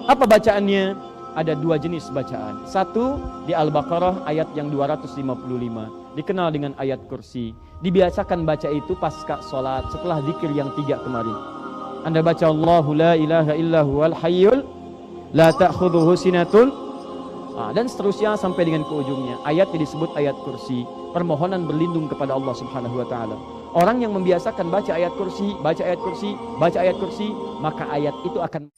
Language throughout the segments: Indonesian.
Apa bacaannya? Ada dua jenis bacaan. Satu di Al-Baqarah ayat yang 255, dikenal dengan ayat kursi. Dibiasakan baca itu pasca sholat setelah zikir yang 3 kemarin. Anda baca Allahu la ilaha illa huwal hayyul la ta'khudhuhu sinatun, dan seterusnya sampai dengan ke ujungnya. Ayat yang disebut ayat kursi, permohonan berlindung kepada Allah Subhanahu wa taala. Orang yang membiasakan baca ayat kursi, baca ayat kursi, baca ayat kursi, maka ayat itu akan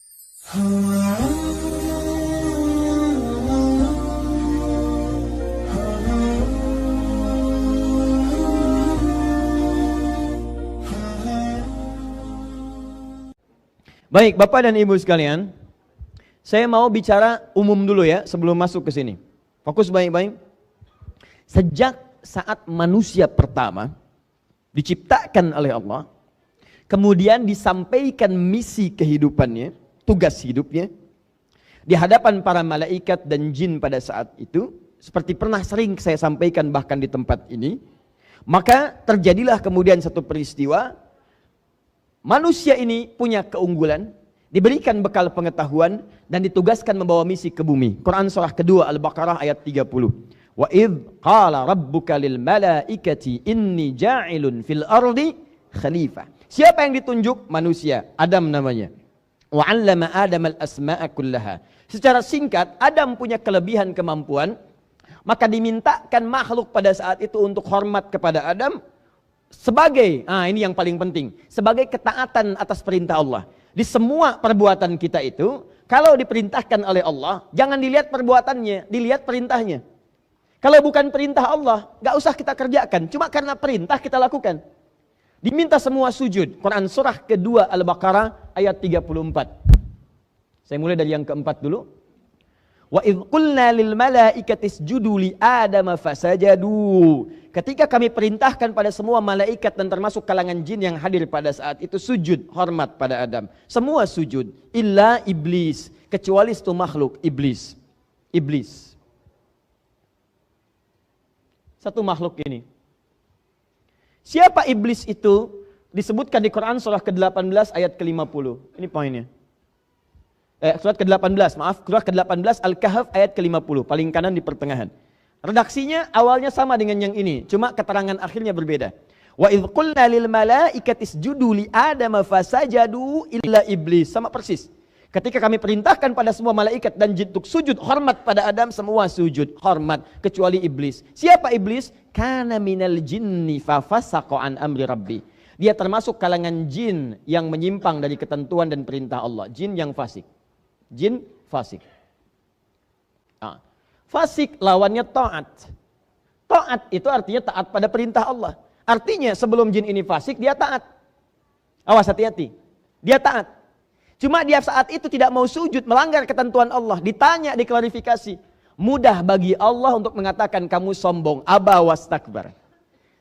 Baik, Bapak dan Ibu sekalian, saya mau bicara umum dulu ya sebelum masuk ke sini. Fokus baik-baik. Sejak saat manusia pertama diciptakan oleh Allah, kemudian disampaikan misi kehidupannya, tugas hidupnya, di hadapan para malaikat dan jin pada saat itu, seperti pernah sering saya sampaikan bahkan di tempat ini, maka terjadilah kemudian satu peristiwa. Manusia ini punya keunggulan, diberikan bekal pengetahuan, dan ditugaskan membawa misi ke bumi. Quran surah kedua Al-Baqarah ayat 30. Wa idh qala rabbuka lil malaikati inni ja'ilun fil ardi khalifah. Siapa yang ditunjuk? Manusia, Adam namanya. Wa 'allama Adam al-asma'a kullaha. Secara singkat, Adam punya kelebihan kemampuan, maka dimintakan makhluk pada saat itu untuk hormat kepada Adam sebagai, ini yang paling penting, sebagai ketaatan atas perintah Allah. Di semua perbuatan kita itu, kalau diperintahkan oleh Allah, jangan dilihat perbuatannya, dilihat perintahnya. Kalau bukan perintah Allah, gak usah kita kerjakan, cuma karena perintah kita lakukan. Diminta semua sujud. Quran surah kedua Al-Baqarah ayat 34. Saya mulai dari yang keempat dulu. Wa idh qulna lil malaikati isjudu li Adama fasajadu. Ketika kami perintahkan pada semua malaikat dan termasuk kalangan jin yang hadir pada saat itu sujud hormat pada Adam. Semua sujud illa iblis, kecuali satu makhluk, iblis. Iblis. Satu makhluk ini. Siapa iblis itu? Disebutkan di Quran surah ke-18 ayat ke-50. Ini poinnya. Surat ke-18, surah ke-18 Al-Kahf ayat ke-50, paling kanan di pertengahan. Redaksinya awalnya sama dengan yang ini, cuma keterangan akhirnya berbeda. Wa idh qulna lil malaikati isjudu li Adama fasajadu illa iblis, sama persis. Ketika kami perintahkan pada semua malaikat dan jin untuk sujud hormat pada Adam, semua sujud hormat kecuali iblis. Siapa iblis? Kana minal jinni fa fasaqa an amri rabbi. Dia termasuk kalangan jin yang menyimpang dari ketentuan dan perintah Allah, jin yang fasik. Jin fasik. Fasik lawannya taat. Taat itu artinya taat pada perintah Allah. Artinya sebelum jin ini fasik, dia taat. Awas, hati-hati. Dia taat. Cuma dia saat itu tidak mau sujud, melanggar ketentuan Allah. Ditanya, diklarifikasi. Mudah bagi Allah untuk mengatakan kamu sombong. Aba wastakbar.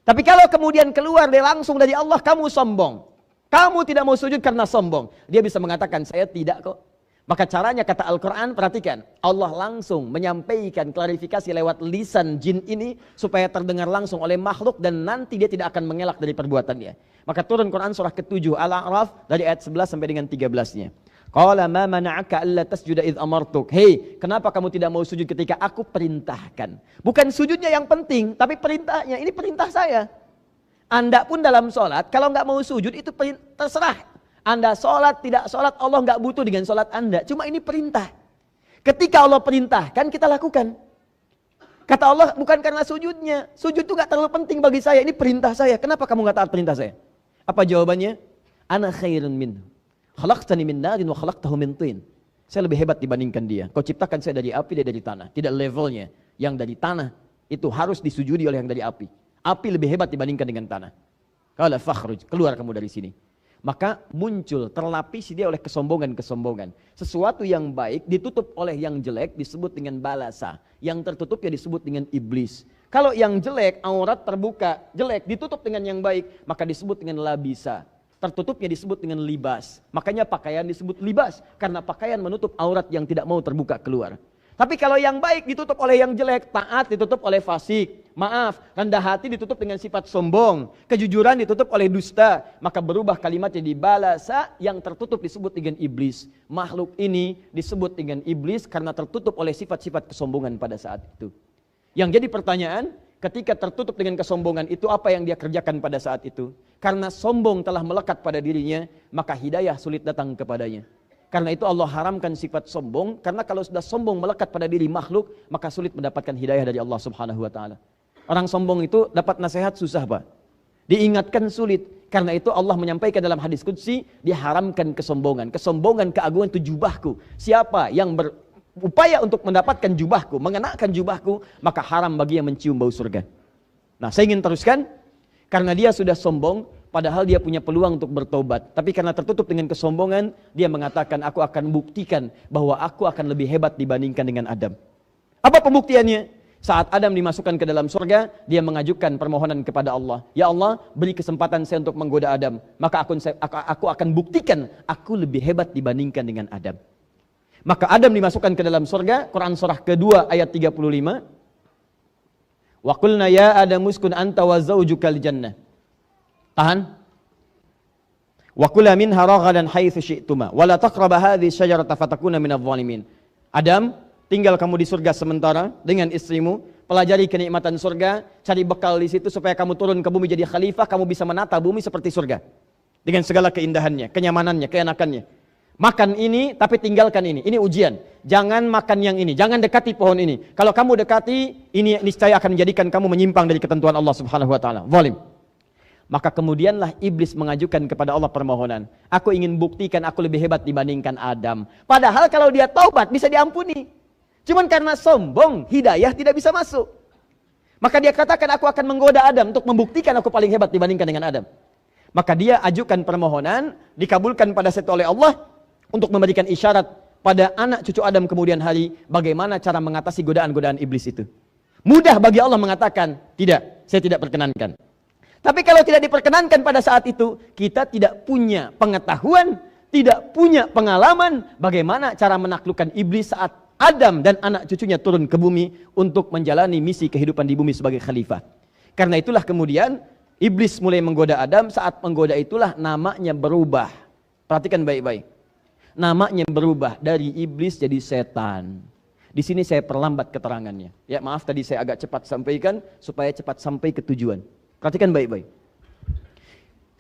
Tapi kalau kemudian keluar dia langsung dari Allah, kamu sombong. Kamu tidak mau sujud karena sombong. Dia bisa mengatakan saya tidak kok. Maka caranya kata Al-Quran, perhatikan. Allah langsung menyampaikan klarifikasi lewat lisan jin ini supaya terdengar langsung oleh makhluk dan nanti dia tidak akan mengelak dari perbuatannya. Maka turun Quran surah ke-7 Al-A'raf dari ayat 11 sampai dengan 13-nya. Qala ma mana'aka alla tasjuda idh amartuk. Hei, kenapa kamu tidak mau sujud ketika aku perintahkan? Bukan sujudnya yang penting, tapi perintahnya. Ini perintah saya. Anda pun dalam sholat, kalau nggak mau sujud itu terserah. Anda sholat, tidak sholat, Allah nggak butuh dengan sholat Anda. Cuma ini perintah. Ketika Allah perintahkan, kita lakukan. Kata Allah, bukan karena sujudnya. Sujud itu nggak terlalu penting bagi saya. Ini perintah saya. Kenapa kamu nggak taat perintah saya? Apa jawabannya? Ana khairun minhu. Khalaqtani min narin wa khalaqtahu min tin. Saya lebih hebat dibandingkan dia. Kau ciptakan saya dari api, dia dari tanah. Tidak levelnya. Yang dari tanah itu harus disujudi oleh yang dari api. Api lebih hebat dibandingkan dengan tanah. Qala fakhruj, keluar kamu dari sini. Maka muncul, terlapisi dia oleh kesombongan-kesombongan. Sesuatu yang baik ditutup oleh yang jelek disebut dengan balasa. Yang tertutup ya disebut dengan iblis. Kalau yang jelek, aurat terbuka, jelek ditutup dengan yang baik, maka disebut dengan labisa. Tertutupnya disebut dengan libas. Makanya pakaian disebut libas. Karena pakaian menutup aurat yang tidak mau terbuka keluar. Tapi kalau yang baik ditutup oleh yang jelek, taat ditutup oleh fasik, maaf, rendah hati ditutup dengan sifat sombong, kejujuran ditutup oleh dusta, maka berubah kalimatnya di balasa, yang tertutup disebut dengan iblis. Makhluk ini disebut dengan iblis karena tertutup oleh sifat-sifat kesombongan pada saat itu. Yang jadi pertanyaan, ketika tertutup dengan kesombongan itu, apa yang dia kerjakan pada saat itu? Karena sombong telah melekat pada dirinya, maka hidayah sulit datang kepadanya. Karena itu Allah haramkan sifat sombong, karena kalau sudah sombong melekat pada diri makhluk, maka sulit mendapatkan hidayah dari Allah Subhanahu wa taala. Orang sombong itu dapat nasihat susah, Pak. Diingatkan sulit. Karena itu Allah menyampaikan dalam hadis qudsi, diharamkan kesombongan. Kesombongan, keagungan itu jubahku. Siapa yang berupaya untuk mendapatkan jubahku, mengenakan jubahku, maka haram bagi yang mencium bau surga. Nah, saya ingin teruskan, karena dia sudah sombong, padahal dia punya peluang untuk bertobat. Tapi karena tertutup dengan kesombongan, dia mengatakan, aku akan buktikan bahwa aku akan lebih hebat dibandingkan dengan Adam. Apa pembuktiannya? Saat Adam dimasukkan ke dalam surga, dia mengajukan permohonan kepada Allah. Ya Allah, beri kesempatan saya untuk menggoda Adam. Maka aku akan buktikan, aku lebih hebat dibandingkan dengan Adam. Maka Adam dimasukkan ke dalam surga, Quran surah kedua ayat 35. Wa qulna ya Adam uskun anta wa zawjukal jannah. Tahan. Wa kula minha raghadan haitsu syi'tuma wa la taqraba hadhihi syajarata fatakuna minadh dhalimin. Adam, tinggal kamu di surga sementara dengan istrimu, pelajari kenikmatan surga, cari bekal di situ supaya kamu turun ke bumi jadi khalifah, kamu bisa menata bumi seperti surga. Dengan segala keindahannya, kenyamanannya, keenakannya. Makan ini tapi tinggalkan ini. Ini ujian. Jangan makan yang ini, jangan dekati pohon ini. Kalau kamu dekati, ini niscaya akan menjadikan kamu menyimpang dari ketentuan Allah Subhanahu wa taala. Zalim. Maka kemudianlah iblis mengajukan kepada Allah permohonan. Aku ingin buktikan aku lebih hebat dibandingkan Adam. Padahal kalau dia taubat bisa diampuni. Cuman karena sombong, hidayah tidak bisa masuk. Maka dia katakan aku akan menggoda Adam untuk membuktikan aku paling hebat dibandingkan dengan Adam. Maka dia ajukan permohonan, dikabulkan pada saat oleh Allah untuk memberikan isyarat pada anak cucu Adam kemudian hari bagaimana cara mengatasi godaan-godaan iblis itu. Mudah bagi Allah mengatakan, tidak, saya tidak perkenankan. Tapi kalau tidak diperkenankan pada saat itu, kita tidak punya pengetahuan, tidak punya pengalaman bagaimana cara menaklukkan iblis saat Adam dan anak cucunya turun ke bumi untuk menjalani misi kehidupan di bumi sebagai khalifah. Karena itulah kemudian iblis mulai menggoda Adam, saat menggoda itulah namanya berubah. Perhatikan baik-baik. Namanya berubah dari iblis jadi setan. Di sini saya perlambat keterangannya. Ya, maaf tadi saya agak cepat sampaikan supaya cepat sampai ke tujuan. Perhatikan baik-baik.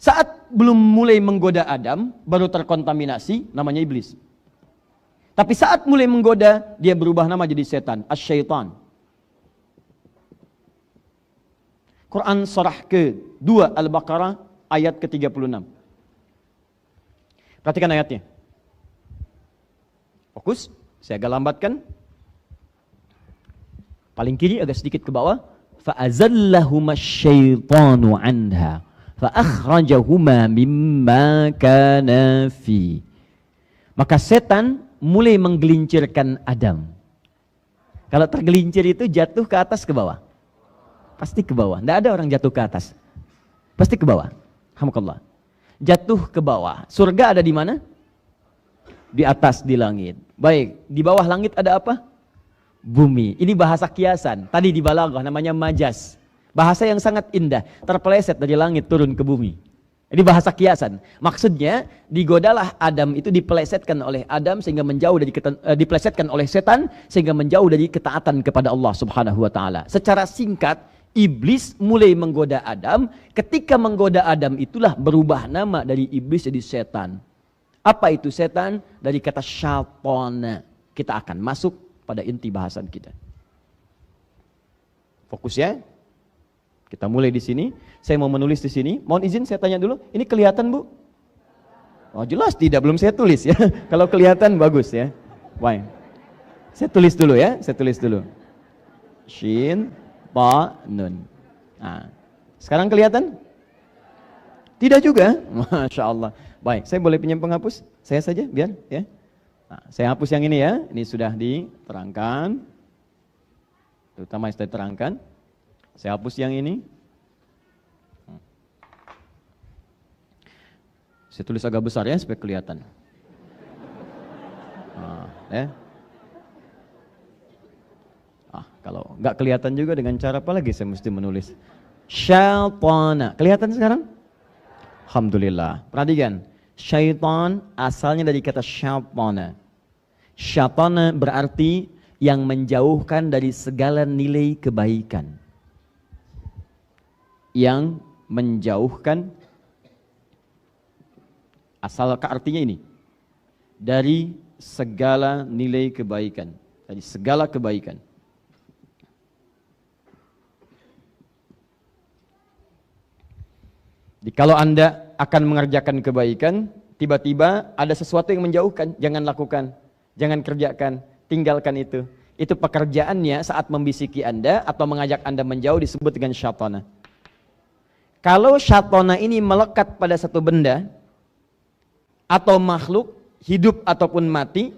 Saat belum mulai menggoda Adam, baru terkontaminasi, namanya iblis. Tapi saat mulai menggoda, dia berubah nama jadi setan, asy-syaitan. Quran surah ke-2 Al-Baqarah ayat ke-36. Perhatikan ayatnya. Fokus, saya agak lambatkan. Paling kiri agak sedikit ke bawah. فَأَزَلَّهُمَا الشَّيْطَانُ عَنْهَا فَأَخْرَجَهُمَا مِمَّا كَانَا فِيهِ. Maka setan mulai menggelincirkan Adam. Kalau tergelincir itu jatuh ke atas ke bawah? Pasti ke bawah. Tidak ada orang jatuh ke atas. Pasti ke bawah. Alhamdulillah. Jatuh ke bawah. Surga ada di mana? Di atas, di langit. Baik, di bawah langit ada apa? Bumi. Ini bahasa kiasan. Tadi di balaghah namanya majas. Bahasa yang sangat indah. Terpeleset dari langit turun ke bumi. Ini bahasa kiasan. Maksudnya digodalah Adam itu dipelesetkan oleh Adam sehingga menjauh dari dipelesetkan oleh setan sehingga menjauh dari ketaatan kepada Allah Subhanahu wa taala. Secara singkat, iblis mulai menggoda Adam. Ketika menggoda Adam itulah berubah nama dari iblis jadi setan. Apa itu setan? Dari kata syaitan. Kita akan masuk pada inti bahasan kita. Fokus ya. Kita mulai di sini. Saya mau menulis di sini. Mohon izin saya tanya dulu. Ini kelihatan, Bu? Oh, jelas tidak, belum saya tulis ya. Kalau kelihatan bagus ya. Baik. Saya tulis dulu ya. Saya tulis dulu. Shin, ta, nun. Nah, sekarang kelihatan? Tidak juga. Masya Allah. Baik, saya boleh pinjam penghapus? Saya saja biar ya. Nah, saya hapus yang ini ya. Ini sudah diterangkan. Terutama yang sudah diterangkan. Saya hapus yang ini. Saya tulis agak besar ya supaya kelihatan. Nah, ya. Kalau nggak kelihatan juga dengan cara apa lagi saya mesti menulis? Syaitana. Kelihatan sekarang? Alhamdulillah. Perhatikan. Syaitan asalnya dari kata syaitana. Syaitana berarti yang menjauhkan dari segala nilai kebaikan. Yang menjauhkan, asal artinya ini, dari segala nilai kebaikan, dari segala kebaikan. Jadi kalau Anda akan mengerjakan kebaikan, tiba-tiba ada sesuatu yang menjauhkan, jangan lakukan, jangan kerjakan, tinggalkan itu. Itu pekerjaannya saat membisiki Anda atau mengajak Anda menjauh disebut dengan syaitana. Kalau syaitana ini melekat pada satu benda atau makhluk, hidup ataupun mati,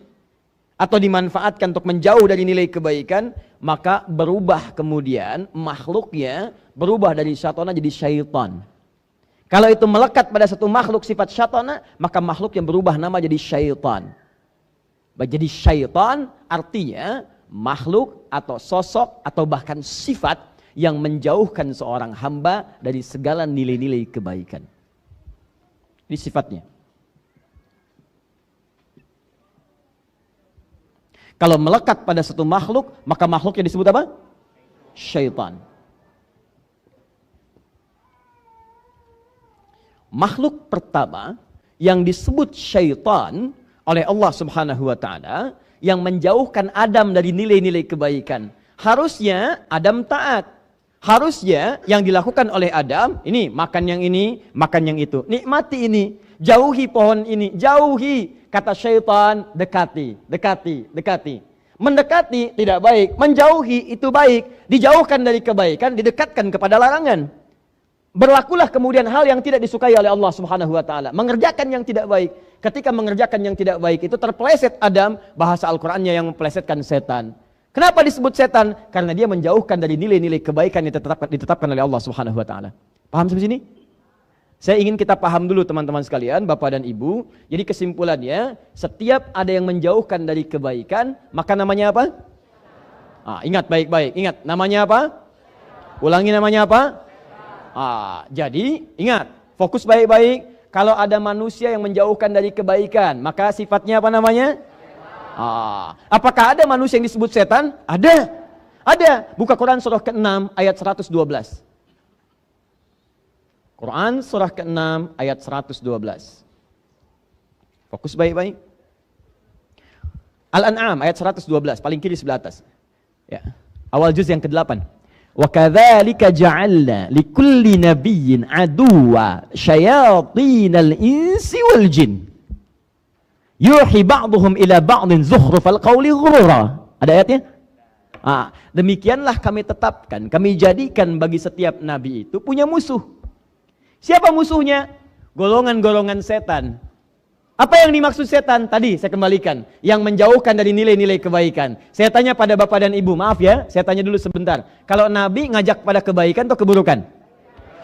atau dimanfaatkan untuk menjauh dari nilai kebaikan, maka berubah kemudian makhluknya berubah dari syaitana jadi syaitan. Kalau itu melekat pada satu makhluk sifat syaitana, maka makhluk yang berubah nama jadi syaitan. Jadi syaitan artinya makhluk atau sosok atau bahkan sifat yang menjauhkan seorang hamba dari segala nilai-nilai kebaikan. Ini sifatnya. Kalau melekat pada satu makhluk, maka makhluknya disebut apa? Syaitan. Makhluk pertama yang disebut syaitan oleh Allah Subhanahu wa taala yang menjauhkan Adam dari nilai-nilai kebaikan. Harusnya Adam taat. Harusnya yang dilakukan oleh Adam, ini makan yang ini, makan yang itu. Nikmati ini, jauhi pohon ini, jauhi. Kata syaitan, dekati, dekati, dekati. Mendekati tidak baik, menjauhi itu baik. Dijauhkan dari kebaikan, didekatkan kepada larangan. Berlakulah kemudian hal yang tidak disukai oleh Allah Subhanahu wa taala, mengerjakan yang tidak baik. Ketika mengerjakan yang tidak baik itu terpeleset Adam, bahasa Al-Qur'annya yang mempelesetkan setan. Kenapa disebut setan? Karena dia menjauhkan dari nilai-nilai kebaikan yang ditetapkan oleh Allah Subhanahu wa taala. Paham sampai sini? Saya ingin kita paham dulu teman-teman sekalian, Bapak dan Ibu. Jadi kesimpulannya, setiap ada yang menjauhkan dari kebaikan, maka namanya apa? Ingat baik-baik, ingat namanya apa? Ulangi namanya apa? Jadi ingat, fokus baik-baik. Kalau ada manusia yang menjauhkan dari kebaikan, maka sifatnya apa namanya? Apakah ada manusia yang disebut setan? Ada. Ada. Buka Quran surah ke-6 ayat 112. Quran surah ke-6 ayat 112. Fokus baik-baik. Al-An'am ayat 112, paling kiri sebelah atas. Ya. Awal juz yang ke-8. وَكَذَلِكَ جَعَلْنَا لِكُلِّ نَبِيٍّ عَدُوًّا شَيَاطِينَ الْإِنسِ وَالْجِنِّ يُوحِي بَعْضُهُمْ إِلَى بَعْضٍ زُخْرُفَ الْقَوْلِ غُرُورًا. Ada ayatnya? Demikianlah kami tetapkan, kami jadikan bagi setiap nabi itu punya musuh. Siapa musuhnya? Golongan-golongan setan. Apa yang dimaksud setan? Tadi saya kembalikan, yang menjauhkan dari nilai-nilai kebaikan. Saya tanya pada Bapak dan Ibu, maaf ya, saya tanya dulu sebentar. Kalau Nabi ngajak pada kebaikan atau keburukan?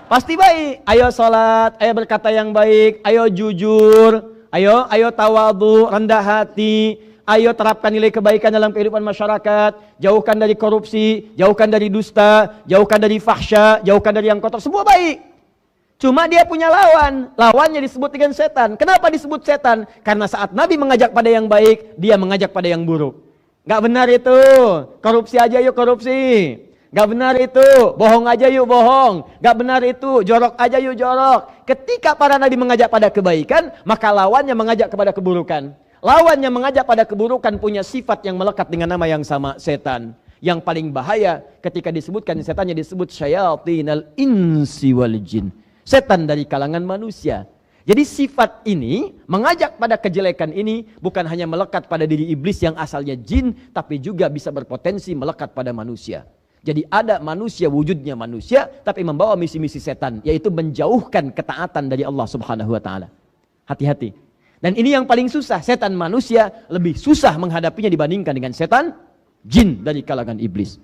Pasti baik. Ayo sholat, ayo berkata yang baik, ayo jujur, ayo tawadhu, rendah hati, ayo terapkan nilai kebaikan dalam kehidupan masyarakat, jauhkan dari korupsi, jauhkan dari dusta, jauhkan dari fahsya, jauhkan dari yang kotor, semua baik. Cuma dia punya lawan, lawannya disebut dengan setan. Kenapa disebut setan? Karena saat Nabi mengajak pada yang baik, dia mengajak pada yang buruk. Gak benar itu, korupsi aja yuk korupsi. Gak benar itu, bohong aja yuk bohong. Gak benar itu, jorok aja yuk jorok. Ketika para Nabi mengajak pada kebaikan, maka lawannya mengajak kepada keburukan. Lawannya mengajak pada keburukan punya sifat yang melekat dengan nama yang sama, setan. Yang paling bahaya ketika disebutkan setannya disebut syayatinal insi wal jin. Setan dari kalangan manusia. Jadi sifat ini mengajak pada kejelekan ini bukan hanya melekat pada diri iblis yang asalnya jin, tapi juga bisa berpotensi melekat pada manusia. Jadi ada manusia wujudnya manusia, tapi membawa misi-misi setan, yaitu menjauhkan ketaatan dari Allah Subhanahu wa taala. Hati-hati. Dan ini yang paling susah, setan manusia lebih susah menghadapinya dibandingkan dengan setan jin dari kalangan iblis.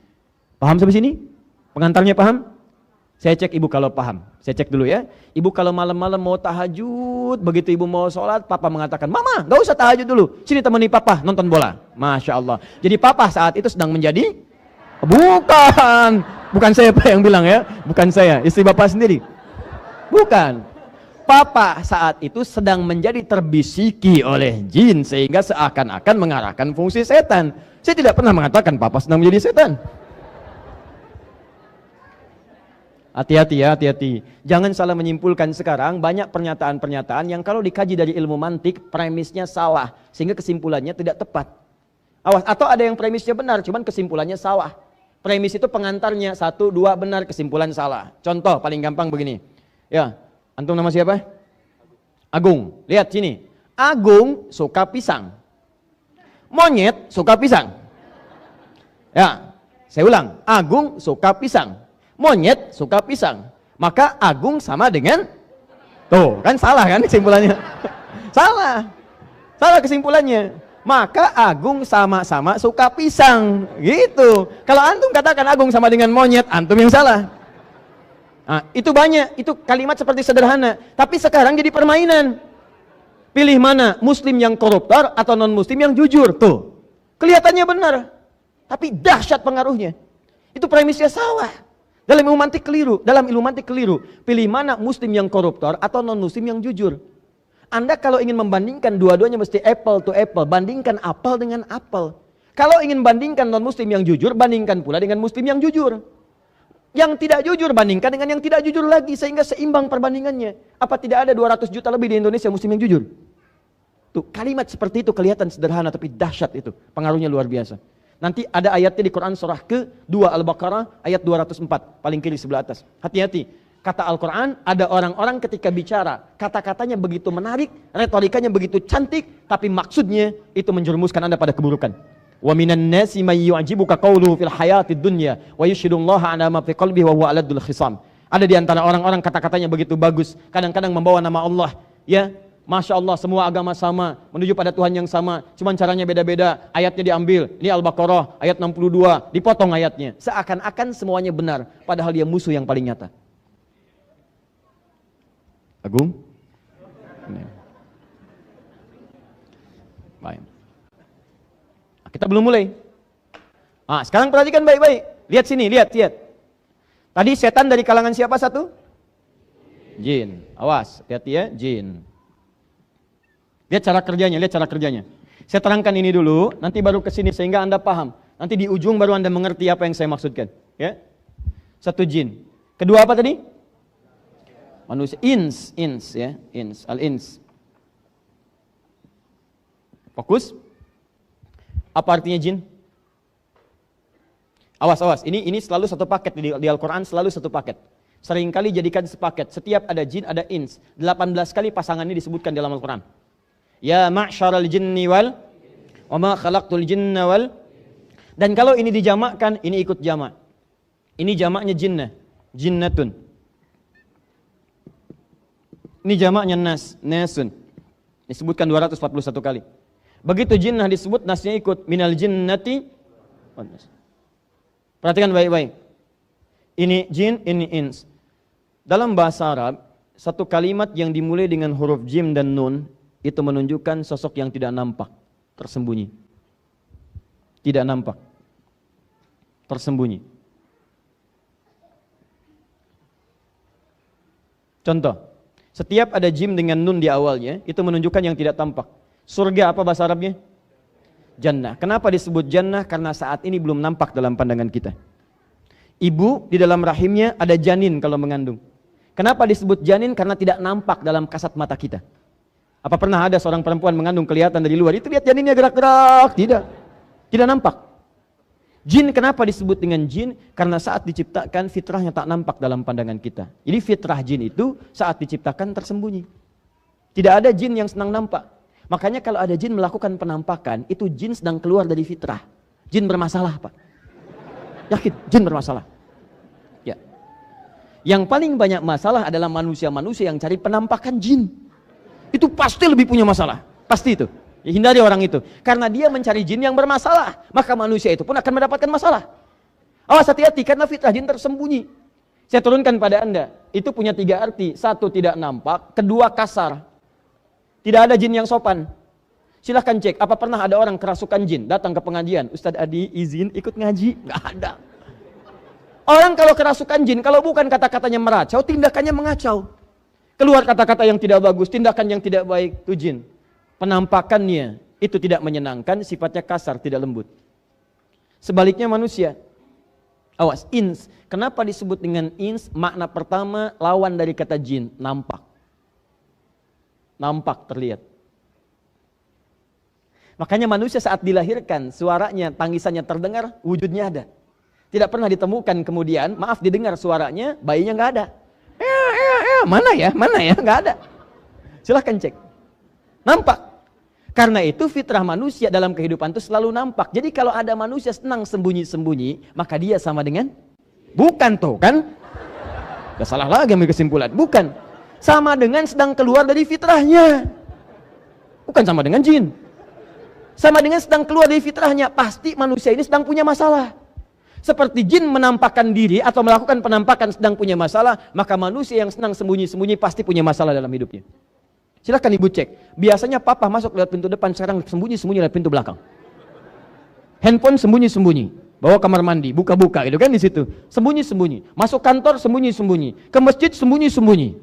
Paham sampai sini? Pengantarnya paham? Saya cek ibu kalau paham. Saya cek dulu ya. Ibu kalau malam-malam mau tahajud, begitu ibu mau sholat, papa mengatakan, Mama, gak usah tahajud dulu. Sini temani papa nonton bola. Masya Allah. Jadi papa saat itu sedang menjadi Bukan. Bukan saya Pak yang bilang ya. Bukan saya. Istri Bapak sendiri. Bukan. Papa saat itu sedang menjadi terbisiki oleh jin sehingga seakan-akan mengarahkan fungsi setan. Saya tidak pernah mengatakan Papa sedang menjadi setan. Hati-hati ya, hati-hati. Jangan salah menyimpulkan sekarang banyak pernyataan-pernyataan yang kalau dikaji dari ilmu mantik premisnya salah sehingga kesimpulannya tidak tepat. Awas, atau ada yang premisnya benar cuman kesimpulannya salah. Premis itu pengantarnya 1, 2 benar, kesimpulan salah. Contoh paling gampang begini. Ya, antum nama siapa? Agung. Lihat sini. Agung suka pisang. Monyet suka pisang. Ya, saya ulang. Agung suka pisang. Monyet suka pisang. Maka Agung sama dengan, tuh kan salah kan kesimpulannya. Salah. Salah kesimpulannya. Maka Agung sama-sama suka pisang. Gitu. Kalau antum katakan Agung sama dengan monyet, antum yang salah. Nah, itu banyak. Itu kalimat seperti sederhana. Tapi sekarang jadi permainan. Pilih mana? Muslim yang koruptor atau non-muslim yang jujur. Tuh. Kelihatannya benar. Tapi dahsyat pengaruhnya. Itu premisnya salah. Dalam ilmu mantik keliru. Pilih mana muslim yang koruptor atau non-muslim yang jujur. Anda kalau ingin membandingkan dua-duanya mesti apple to apple. Bandingkan apel dengan apel. Kalau ingin bandingkan non-muslim yang jujur, bandingkan pula dengan muslim yang jujur. Yang tidak jujur bandingkan dengan yang tidak jujur lagi. Sehingga seimbang perbandingannya. Apa tidak ada 200 juta lebih di Indonesia muslim yang jujur? Tuh, kalimat seperti itu kelihatan sederhana tapi dahsyat itu. Pengaruhnya luar biasa. Nanti ada ayatnya di Quran surah ke-2 Al-Baqarah ayat 204 paling kiri sebelah atas. Hati-hati. Kata Al-Quran ada orang-orang ketika bicara kata-katanya begitu menarik, retorikanya begitu cantik, tapi maksudnya itu menjerumuskan Anda pada keburukan. Wa minan nasi may yu'jibuka qawluhu fil hayatid dunya wa yushhidullaha ala ma fi qalbihi wa huwa aladul khisam. Ada di antara orang-orang kata-katanya begitu bagus, kadang-kadang membawa nama Allah, ya. Masya Allah, semua agama sama, menuju pada Tuhan yang sama, cuman caranya beda-beda, ayatnya diambil, ini Al-Baqarah, ayat 62, dipotong ayatnya, seakan-akan semuanya benar, padahal dia musuh yang paling nyata. Agung? Baik. Kita belum mulai. Sekarang perhatikan baik-baik, lihat sini, lihat. Tadi setan dari kalangan siapa satu? Jin, awas, hati-hati ya, jin. Lihat cara kerjanya. Saya terangkan ini dulu, nanti baru ke sini sehingga Anda paham. Nanti di ujung baru Anda mengerti apa yang saya maksudkan. Ya, satu jin. Kedua apa tadi? Manusia. Ins, ya, al-ins. Fokus. Apa artinya jin? Awas. Ini selalu satu paket di Al-Quran, selalu satu paket. Seringkali jadikan sepaket. Setiap ada jin, ada ins. 18 kali pasangan ini disebutkan dalam Al-Quran. Ya ma'syaral jinni wal wa ma khalaqtul jinna wal. Dan kalau ini dijamakkan, ini ikut jamak. Ini jamaknya jinnah, jinnatun. Ini jamaknya nas, nasun. Disebutkan 241 kali. Begitu jinnah disebut, nasnya ikut. Minal jinnati wan nas. Perhatikan baik-baik. Ini jin, ini ins. Dalam bahasa Arab, satu kalimat yang dimulai dengan huruf jim dan nun itu menunjukkan sosok yang tidak nampak, tersembunyi. Tidak nampak, tersembunyi. Contoh, setiap ada jim dengan nun di awalnya, itu menunjukkan yang tidak tampak. Surga apa bahasa Arabnya? Jannah. Kenapa disebut jannah? Karena saat ini belum nampak dalam pandangan kita. Ibu di dalam rahimnya ada janin kalau mengandung. Kenapa disebut janin? Karena tidak nampak dalam kasat mata kita. Apa pernah ada seorang perempuan mengandung kelihatan dari luar? Itu lihat janinnya gerak-gerak. Tidak nampak. Jin kenapa disebut dengan jin? Karena saat diciptakan fitrahnya tak nampak dalam pandangan kita. Jadi fitrah jin itu saat diciptakan tersembunyi. Tidak ada jin yang senang nampak. Makanya kalau ada jin melakukan penampakan, itu jin sedang keluar dari fitrah. Jin bermasalah, Pak. Yakin, jin bermasalah. Ya. Yang paling banyak masalah adalah manusia-manusia yang cari penampakan jin. Itu pasti lebih punya masalah. Pasti itu. Ya, hindari orang itu. Karena dia mencari jin yang bermasalah. Maka manusia itu pun akan mendapatkan masalah. Awas hati-hati karena fitrah jin tersembunyi. Saya turunkan pada Anda. Itu punya 3 arti. 1 tidak nampak. 2 kasar. Tidak ada jin yang sopan. Silahkan cek. Apa pernah ada orang kerasukan jin datang ke pengajian? Ustadz Adi izin ikut ngaji? Nggak ada. Orang kalau kerasukan jin, kalau bukan kata-katanya meracau, tindakannya mengacau. Keluar kata-kata yang tidak bagus, tindakan yang tidak baik, itu jin. Penampakannya itu tidak menyenangkan, sifatnya kasar, tidak lembut. Sebaliknya manusia. Awas, ins. Kenapa disebut dengan ins? Makna pertama, lawan dari kata jin, nampak. Nampak, terlihat. Makanya manusia saat dilahirkan, suaranya, tangisannya terdengar, wujudnya ada. Tidak pernah ditemukan kemudian, maaf didengar suaranya, bayinya nggak ada. Mana ya, nggak ada. Silahkan cek. Nampak. Karena itu fitrah manusia dalam kehidupan itu selalu nampak. Jadi kalau ada manusia senang sembunyi-sembunyi, maka dia sama dengan? Bukan tuh kan? Gak salah lagi ambil kesimpulan. Bukan. Sama dengan sedang keluar dari fitrahnya. Bukan sama dengan jin. Sama dengan sedang keluar dari fitrahnya. Pasti manusia ini sedang punya masalah. Seperti jin menampakkan diri atau melakukan penampakan sedang punya masalah, maka manusia yang senang sembunyi-sembunyi pasti punya masalah dalam hidupnya. Silahkan ibu cek. Biasanya papa masuk lewat pintu depan, sekarang sembunyi-sembunyi lewat pintu belakang. Handphone sembunyi-sembunyi, bawa kamar mandi, buka-buka gitu kan di situ. Sembunyi-sembunyi. Masuk kantor sembunyi-sembunyi. Ke masjid sembunyi-sembunyi.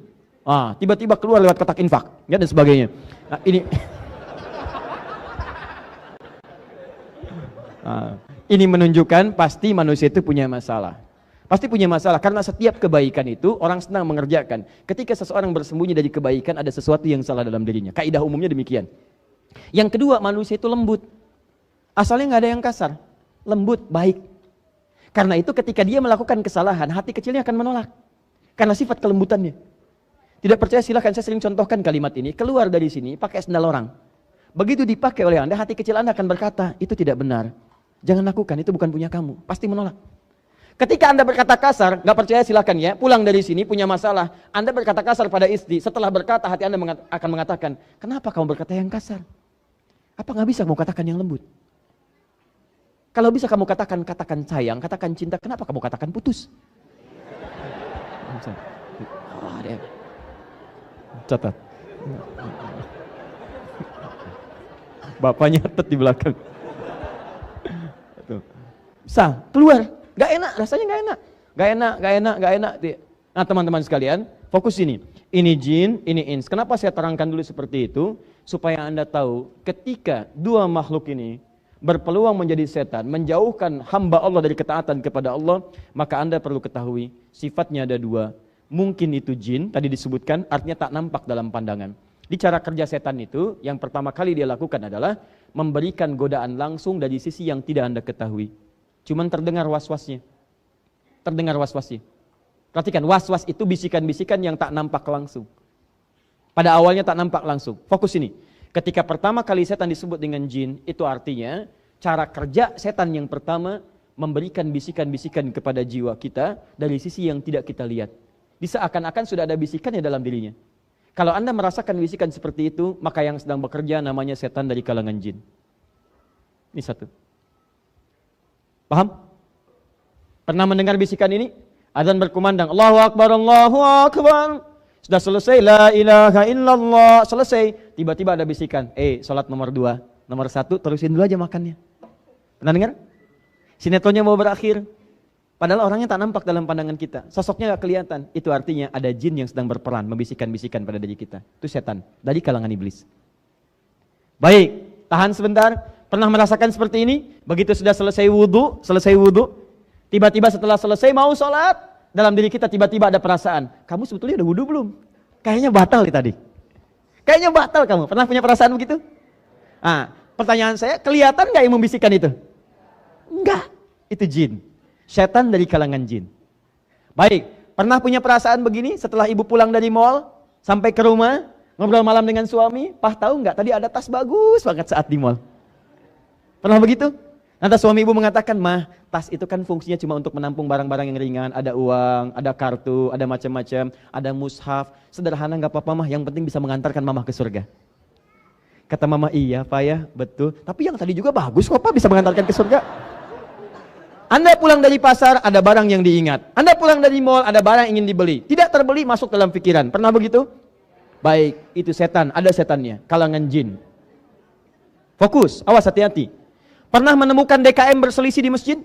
Tiba-tiba keluar lewat kotak infak, ya dan sebagainya. Nah, ini menunjukkan pasti manusia itu punya masalah. Pasti punya masalah karena setiap kebaikan itu orang senang mengerjakan. Ketika seseorang bersembunyi dari kebaikan, ada sesuatu yang salah dalam dirinya. Kaidah umumnya demikian. Yang kedua, manusia itu lembut. Asalnya nggak ada yang kasar. Lembut, baik. Karena itu ketika dia melakukan kesalahan, hati kecilnya akan menolak. Karena sifat kelembutannya. Tidak percaya silahkan, saya sering contohkan kalimat ini. Keluar dari sini pakai sendal orang. Begitu dipakai oleh Anda, hati kecil Anda akan berkata, itu tidak benar. Jangan lakukan, itu bukan punya kamu. Pasti menolak. Ketika Anda berkata kasar, nggak percaya silakan ya, pulang dari sini punya masalah, Anda berkata kasar pada istri, setelah berkata hati Anda akan mengatakan, kenapa kamu berkata yang kasar? Apa nggak bisa kamu katakan yang lembut? Kalau bisa kamu katakan sayang, katakan cinta, kenapa kamu katakan putus? Catat. Bapaknya nyatet di belakang. Sah, keluar. Gak enak, rasanya gak enak. Nah teman-teman sekalian, fokus ini. Ini jin, ini ins. Kenapa saya terangkan dulu seperti itu? Supaya Anda tahu, ketika dua makhluk ini berpeluang menjadi setan, menjauhkan hamba Allah dari ketaatan kepada Allah, maka Anda perlu ketahui, sifatnya ada dua. Mungkin itu jin, tadi disebutkan, artinya tak nampak dalam pandangan. Di cara kerja setan itu, yang pertama kali dia lakukan adalah memberikan godaan langsung dari sisi yang tidak Anda ketahui. Cuman terdengar was-wasnya. Perhatikan, was-was itu bisikan-bisikan yang tak nampak langsung. Pada awalnya tak nampak langsung. Fokus ini. Ketika pertama kali setan disebut dengan jin, itu artinya cara kerja setan yang pertama memberikan bisikan-bisikan kepada jiwa kita dari sisi yang tidak kita lihat. Seakan-akan sudah ada bisikannya dalam dirinya. Kalau Anda merasakan bisikan seperti itu, maka yang sedang bekerja namanya setan dari kalangan jin. Ini satu. Paham? Pernah mendengar bisikan ini? Azan berkumandang, Allahu Akbar, Allahu Akbar. Sudah selesai, la ilaha illallah. Selesai, tiba-tiba ada bisikan, sholat nomor 2, nomor 1, terusin dulu aja makannya. Pernah dengar? Sinetronnya mau berakhir. Padahal orangnya tak nampak dalam pandangan kita. Sosoknya gak kelihatan. Itu artinya ada jin yang sedang berperan, membisikkan-bisikan pada diri kita. Itu setan, dari kalangan iblis. Baik, tahan sebentar. Pernah merasakan seperti ini? Begitu sudah selesai wudhu, tiba-tiba setelah selesai mau sholat, dalam diri kita tiba-tiba ada perasaan, kamu sebetulnya udah wudhu belum? Kayaknya batal nih tadi. Kayaknya batal kamu. Pernah punya perasaan begitu? Pertanyaan saya, kelihatan gak yang membisikkan itu? Enggak, itu jin. Setan dari kalangan jin. Baik, pernah punya perasaan begini setelah ibu pulang dari mall, sampai ke rumah, ngobrol malam dengan suami, tahu nggak tadi ada tas bagus banget saat di mall? Pernah begitu? Nanti suami ibu mengatakan, mah, tas itu kan fungsinya cuma untuk menampung barang-barang yang ringan, ada uang, ada kartu, ada macam-macam, ada mushaf, sederhana nggak apa-apa mah, yang penting bisa mengantarkan mama ke surga. Kata mama, iya Pak ya, betul. Tapi yang tadi juga bagus kok Pak, bisa mengantarkan ke surga. Anda pulang dari pasar, ada barang yang diingat. Anda pulang dari mall, ada barang yang ingin dibeli. Tidak terbeli, masuk dalam pikiran. Pernah begitu? Baik, itu setan, ada setannya, kalangan jin. Fokus, awas hati-hati. Pernah menemukan DKM berselisih di masjid?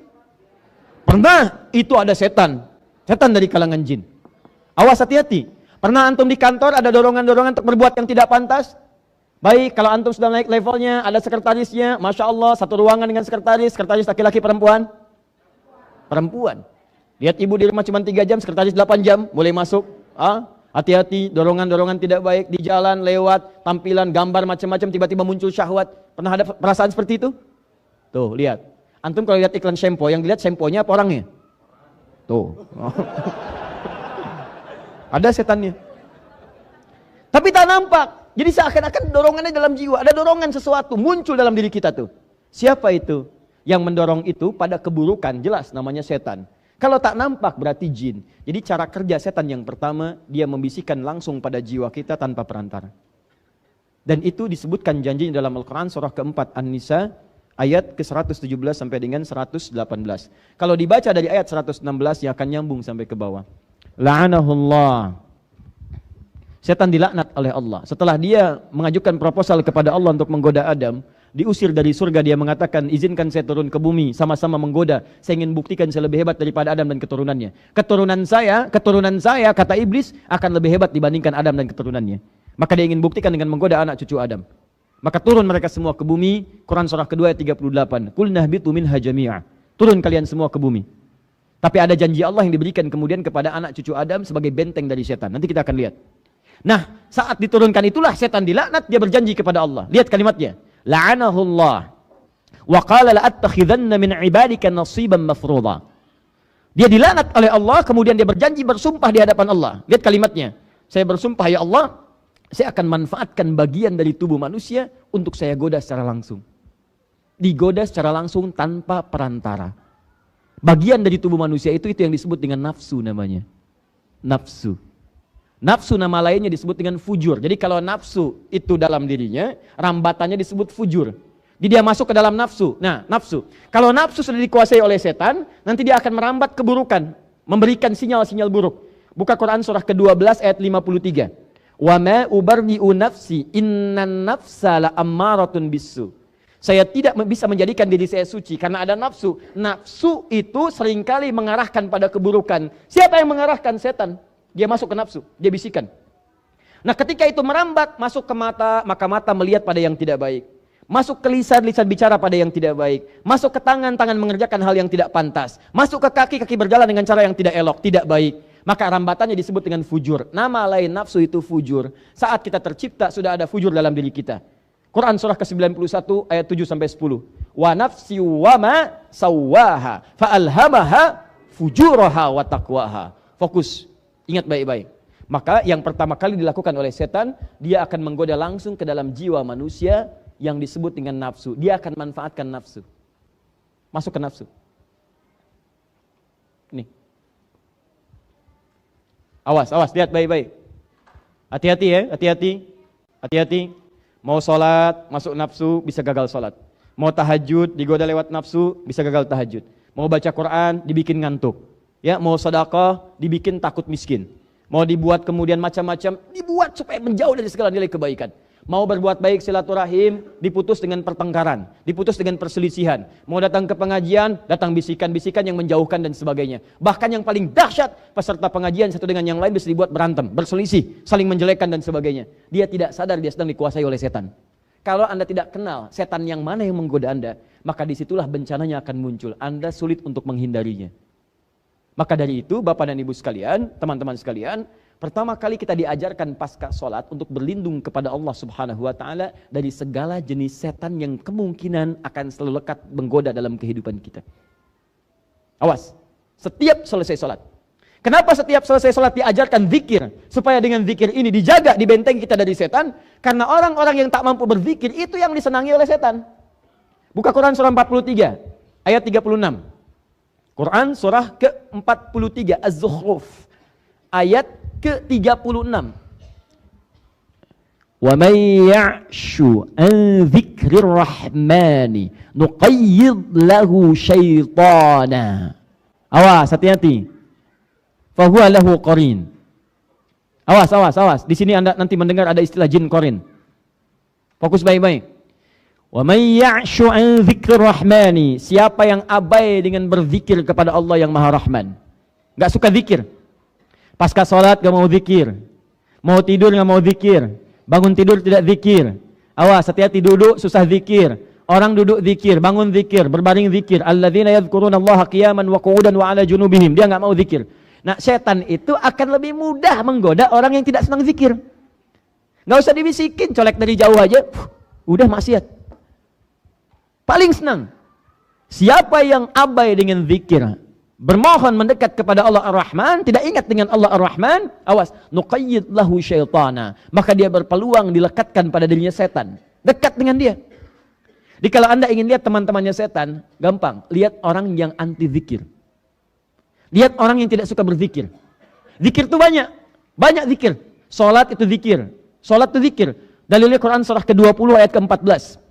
Pernah itu ada setan dari kalangan jin. Awas, hati-hati. Pernah antum di kantor ada dorongan-dorongan untuk berbuat yang tidak pantas? Baik, kalau antum sudah naik levelnya, ada sekretarisnya, Masya Allah, satu ruangan dengan sekretaris laki-laki perempuan? Perempuan. Lihat ibu di rumah cuma 3 jam, sekretaris 8 jam, boleh masuk. Hati-hati, dorongan-dorongan tidak baik, di jalan, lewat, tampilan, gambar, macam-macam, tiba-tiba muncul syahwat. Pernah ada perasaan seperti itu? Tuh, lihat. Antum kalau lihat iklan shampoo, yang dilihat shampoo-nya apa orangnya? Tuh. Ada setannya. Tapi tak nampak. Jadi seakan-akan dorongannya dalam jiwa. Ada dorongan sesuatu muncul dalam diri kita tuh. Siapa itu? Yang mendorong itu pada keburukan, jelas namanya setan. Kalau tak nampak berarti jin. Jadi cara kerja setan yang pertama, dia membisikkan langsung pada jiwa kita tanpa perantara. Dan itu disebutkan janjinya dalam Al-Quran surah keempat An-Nisa ayat ke-117 sampai dengan 118. Kalau dibaca dari ayat 116 ya akan nyambung sampai ke bawah. La'anahullah. Setan dilaknat oleh Allah. Setelah dia mengajukan proposal kepada Allah untuk menggoda Adam, diusir dari surga, dia mengatakan, izinkan saya turun ke bumi, sama-sama menggoda. Saya ingin buktikan saya lebih hebat daripada Adam dan keturunannya. Keturunan saya, kata iblis, akan lebih hebat dibandingkan Adam dan keturunannya. Maka dia ingin buktikan dengan menggoda anak cucu Adam. Maka turun mereka semua ke bumi. Quran surah kedua ayat 38. Qul nahbitu minha jami'a. Turun kalian semua ke bumi. Tapi ada janji Allah yang diberikan kemudian kepada anak cucu Adam sebagai benteng dari setan. Nanti kita akan lihat. Nah, saat diturunkan itulah setan dilaknat, dia berjanji kepada Allah. Lihat kalimatnya. La'anahullah. Wa qala la'attakhidanna min ibadika nasiban mafruḍa. Dia dilaknat oleh Allah, kemudian dia berjanji bersumpah di hadapan Allah. Lihat kalimatnya. Saya bersumpah ya Allah, saya akan manfaatkan bagian dari tubuh manusia untuk saya goda secara langsung. Digoda secara langsung tanpa perantara. Bagian dari tubuh manusia itu yang disebut dengan nafsu namanya. Nafsu. Nafsu nama lainnya disebut dengan fujur. Jadi kalau nafsu itu dalam dirinya, rambatannya disebut fujur. Jadi dia masuk ke dalam nafsu. Nah, nafsu. Kalau nafsu sudah dikuasai oleh setan, nanti dia akan merambat keburukan, memberikan sinyal-sinyal buruk. Buka Quran surah ke-12 ayat 53. Wa ma ubarri'u nafsi innan nafsa la'ammaratun bisu. Saya tidak bisa menjadikan diri saya suci karena ada nafsu. Nafsu itu seringkali mengarahkan pada keburukan. Siapa yang mengarahkan? Setan. Dia masuk ke nafsu, dia bisikan. Nah, ketika itu merambat masuk ke mata, maka mata melihat pada yang tidak baik. Masuk ke lisan, lisan bicara pada yang tidak baik. Masuk ke tangan, tangan mengerjakan hal yang tidak pantas. Masuk ke kaki, kaki berjalan dengan cara yang tidak elok, tidak baik. Maka rambatannya disebut dengan fujur. Nama lain nafsu itu fujur. Saat kita tercipta sudah ada fujur dalam diri kita. Quran surah ke-91 ayat 7 sampai 10. Wa nafsi wa ma sawwaha fa alhamaha fujuraha wa taqwaha. Fokus. Ingat baik-baik. Maka yang pertama kali dilakukan oleh setan, dia akan menggoda langsung ke dalam jiwa manusia yang disebut dengan nafsu. Dia akan manfaatkan nafsu. Masuk ke nafsu. Nih. Awas, lihat baik-baik. Hati-hati ya, hati-hati. Mau sholat, masuk nafsu, bisa gagal sholat. Mau tahajud, digoda lewat nafsu, bisa gagal tahajud. Mau baca Quran, dibikin ngantuk. Ya, mau sedekah, dibikin takut miskin. Mau dibuat kemudian macam-macam, dibuat supaya menjauh dari segala nilai kebaikan. Mau berbuat baik silaturahim, diputus dengan pertengkaran, diputus dengan perselisihan. Mau datang ke pengajian, datang bisikan-bisikan yang menjauhkan dan sebagainya. Bahkan yang paling dahsyat, peserta pengajian satu dengan yang lain bisa dibuat berantem, berselisih, saling menjelekkan dan sebagainya. Dia tidak sadar dia sedang dikuasai oleh setan. Kalau Anda tidak kenal setan yang mana yang menggoda Anda, maka disitulah bencananya akan muncul. Anda sulit untuk menghindarinya. Maka dari itu Bapak dan Ibu sekalian, teman-teman sekalian, pertama kali kita diajarkan pasca sholat untuk berlindung kepada Allah Subhanahu wa ta'ala dari segala jenis setan yang kemungkinan akan selalu lekat menggoda dalam kehidupan kita. Awas, setiap selesai sholat. Kenapa setiap selesai sholat diajarkan zikir? Supaya dengan zikir ini dijaga di benteng kita dari setan. Karena orang-orang yang tak mampu berzikir itu yang disenangi oleh setan. Buka Quran surah 43 ayat 36. Quran surah ke-43 Az-Zukhruf ayat ke-36. Wa may ya'shu an dzikrir rahmani nuqayyid lahu syaitana. Awas, hati-hati. Fa huwa lahu qarin. Awas. Di sini Anda nanti mendengar ada istilah jin qarin. Fokus baik-baik. Wa may ya'shu 'an dzikrir rahmani, siapa yang abai dengan berzikir kepada Allah yang Maha Rahman. Enggak suka zikir. Pasca salat enggak mau zikir. Mau tidur enggak mau zikir. Bangun tidur tidak zikir. Awas, hati-hati, duduk susah zikir. Orang duduk zikir, bangun zikir, berbaring zikir. Alladzina yadhkurunallaha qiyaman wa qu'udan wa 'ala junubihim. Dia enggak mau zikir. Nah, setan itu akan lebih mudah menggoda orang yang tidak senang zikir. Enggak usah dibisikin, colek dari jauh aja. Udah maksiat. Paling senang siapa yang abai dengan zikir, bermohon mendekat kepada Allah Ar-Rahman, tidak ingat dengan Allah Ar-Rahman, awas, nuqayyid lahu syaitana, maka dia berpeluang dilekatkan pada dirinya setan, dekat dengan dia. Jadi kalau Anda ingin lihat teman-temannya setan, gampang, lihat orang yang anti zikir. Lihat orang yang tidak suka berzikir. Zikir itu banyak zikir. Salat itu zikir. Salat itu zikir. Dalilnya Quran surah ke-20 ayat ke-14.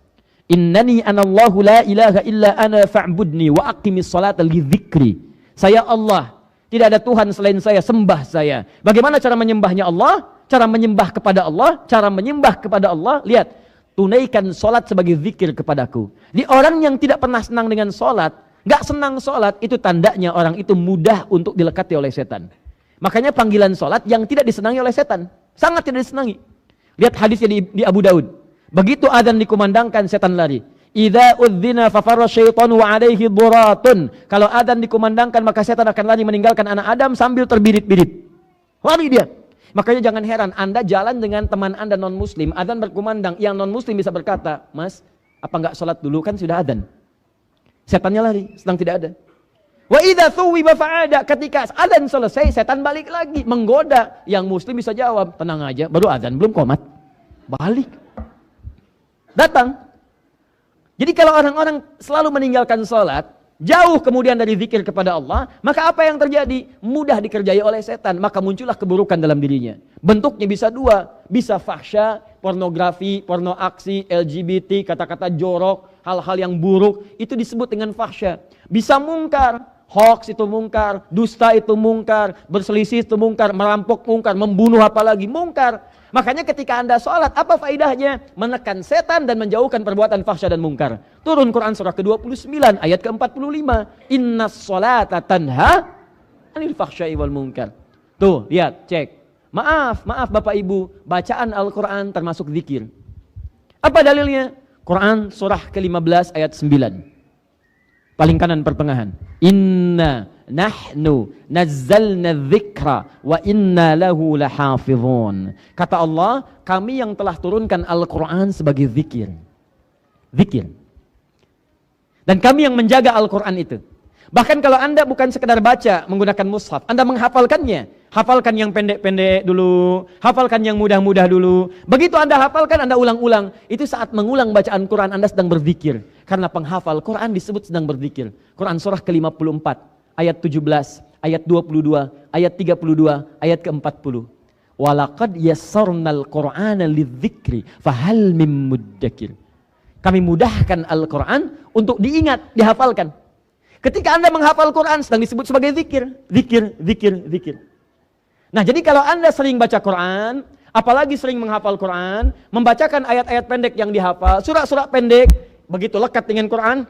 Innani anallahu la ilaha illa ana fa'budni wa aqimis salata li dzikri. Saya Allah, tidak ada Tuhan selain saya, sembah saya. Bagaimana cara menyembahnya Allah? Cara menyembah kepada Allah, cara menyembah kepada Allah, lihat, tunaikan salat sebagai zikir kepadaku. Di orang yang tidak pernah senang dengan salat, enggak senang salat, itu tandanya orang itu mudah untuk dilekati oleh setan. Makanya panggilan salat yang tidak disenangi oleh setan, sangat tidak disenangi. Lihat hadisnya di Abu Daud. Begitu adzan dikumandangkan, setan lari. Idza udzina fafarra syaitanu wa alaihi dhuratun. Kalau adzan dikumandangkan maka setan akan lari meninggalkan anak Adam sambil terbirit-birit. Lari dia. Makanya jangan heran Anda jalan dengan teman Anda non muslim, adzan berkumandang, yang non muslim bisa berkata, "Mas, apa enggak salat dulu, kan sudah adzan?" Setannya lari, sedang tidak ada. Wa idza thuwiba fa'ada, ketika adzan selesai setan balik lagi menggoda. Yang muslim bisa jawab, "Tenang aja, baru adzan, belum qomat." Balik. Datang. Jadi kalau orang-orang selalu meninggalkan sholat, jauh kemudian dari zikir kepada Allah, maka apa yang terjadi? Mudah dikerjai oleh setan, maka muncullah keburukan dalam dirinya. Bentuknya bisa dua, bisa fahsya, pornografi, porno aksi, LGBT, kata-kata jorok, hal-hal yang buruk, itu disebut dengan fahsya. Bisa mungkar, hoax itu mungkar, dusta itu mungkar, berselisih itu mungkar, merampok mungkar, membunuh apalagi mungkar. Makanya ketika Anda sholat, apa faedahnya? Menekan setan dan menjauhkan perbuatan fahsya dan mungkar. Turun Quran surah ke-29 ayat ke-45. Innas sholata tanha anil fahsyai wal munkar. Tuh, lihat, cek. Maaf Bapak Ibu, bacaan Al-Quran termasuk zikir. Apa dalilnya? Quran surah ke-15 ayat 9. Paling kanan pertengahan. Inna nahnu nazzalna dzikra wa inna lahu lahafizun. Kata Allah, kami yang telah turunkan Al-Quran sebagai zikir. Zikir. Dan kami yang menjaga Al-Quran itu. Bahkan kalau Anda bukan sekedar baca menggunakan mushaf, Anda menghafalkannya. Hafalkan yang pendek-pendek dulu, hafalkan yang mudah-mudah dulu. Begitu Anda hafalkan, Anda ulang-ulang. Itu saat mengulang bacaan Quran, Anda sedang berzikir. Karena penghafal Quran disebut sedang berzikir. Quran surah ke-54, ayat 17, ayat 22, ayat 32, ayat ke-40. Walaqad yassarnal Qur'ana lidzikri fahal mim muddakir. Kami mudahkan Al-Quran untuk diingat, dihafalkan. Ketika Anda menghafal Quran sedang disebut sebagai zikir. Zikir, zikir, zikir. Nah, jadi kalau Anda sering baca Quran, apalagi sering menghafal Quran, membacakan ayat-ayat pendek yang dihafal, surah-surah pendek, begitu lekat dengan Quran,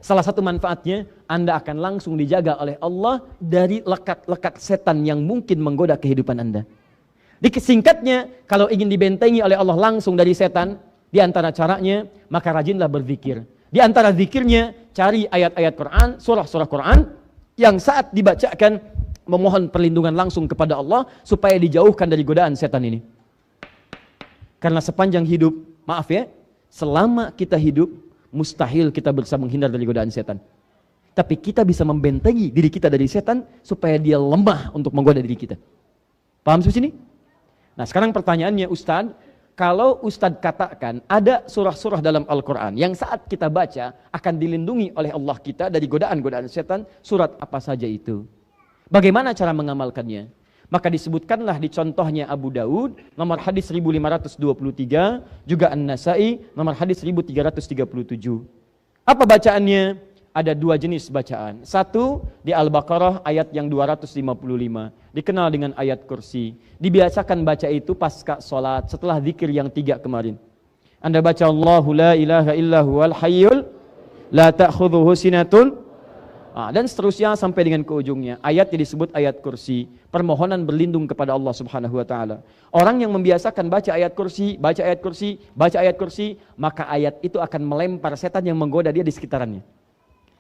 salah satu manfaatnya, Anda akan langsung dijaga oleh Allah dari lekat-lekat setan yang mungkin menggoda kehidupan Anda. Singkatnya, kalau ingin dibentengi oleh Allah langsung dari setan, di antara caranya, maka rajinlah berzikir. Di antara zikirnya, cari ayat-ayat Quran, surah-surah Quran, yang saat dibacakan, memohon perlindungan langsung kepada Allah supaya dijauhkan dari godaan setan ini. Karena sepanjang hidup, maaf ya, selama kita hidup, mustahil kita bisa menghindar dari godaan setan. Tapi kita bisa membentengi diri kita dari setan supaya dia lemah untuk menggoda diri kita. Paham sampai sini? Nah, sekarang pertanyaannya, Ustadz, kalau Ustadz katakan ada surah-surah dalam Al-Quran yang saat kita baca akan dilindungi oleh Allah kita dari godaan-godaan setan, surat apa saja itu? Bagaimana cara mengamalkannya? Maka disebutkanlah di contohnya Abu Daud, nomor hadis 1523, juga An-Nasai, nomor hadis 1337. Apa bacaannya? Ada dua jenis bacaan. Satu, di Al-Baqarah ayat yang 255, dikenal dengan ayat kursi. Dibiasakan baca itu pasca sholat, setelah zikir yang 3 kemarin. Anda baca Allahu la ilaha illa huwal hayyul la ta'khudhuhu sinatun, dan seterusnya sampai dengan ke ujungnya. Ayatnya disebut ayat kursi, permohonan berlindung kepada Allah Subhanahu wa taala. Orang yang membiasakan baca ayat kursi, baca ayat kursi, baca ayat kursi, maka ayat itu akan melempar setan yang menggoda dia di sekitarannya.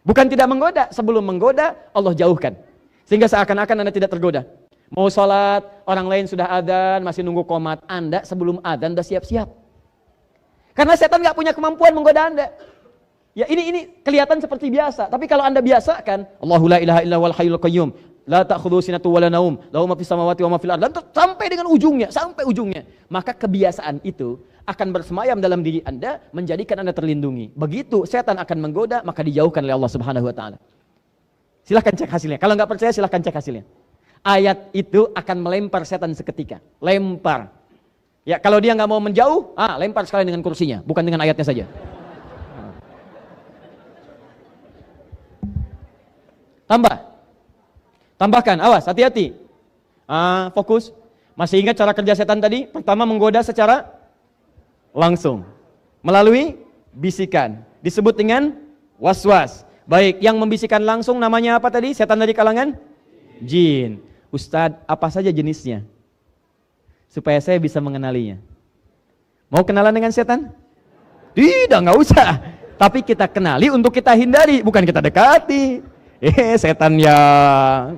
Bukan tidak menggoda, sebelum menggoda Allah jauhkan. Sehingga seakan-akan Anda tidak tergoda. Mau sholat, orang lain sudah adzan, masih nunggu qomat. Anda sebelum adzan sudah siap-siap. Karena setan gak punya kemampuan menggoda Anda. Ya ini kelihatan seperti biasa, tapi kalau Anda biasakan Allahu la ilaha illa huwal hayyul qayyum la ta'khudhuhu sinatun wa la naum lahu ma fis samawati wa ma fil ardh, sampai dengan ujungnya, maka kebiasaan itu akan bersemayam dalam diri Anda, menjadikan Anda terlindungi. Begitu setan akan menggoda, maka dijauhkan oleh Allah Subhanahu wa taala. Silahkan cek hasilnya. Kalau nggak percaya silahkan cek hasilnya. Ayat itu akan melempar setan seketika. Lempar. Ya, kalau dia nggak mau menjauh, lempar sekalian dengan kursinya, bukan dengan ayatnya saja. Tambahkan, awas, hati-hati. Fokus. Masih ingat cara kerja setan tadi? Pertama menggoda secara langsung, melalui bisikan, disebut dengan waswas. Baik, yang membisikkan langsung namanya apa tadi? Setan dari kalangan jin. Ustadz, apa saja jenisnya? Supaya saya bisa mengenalinya. Mau kenalan dengan setan? Tidak, nggak usah. Tapi kita kenali untuk kita hindari, bukan kita dekati. Setan yang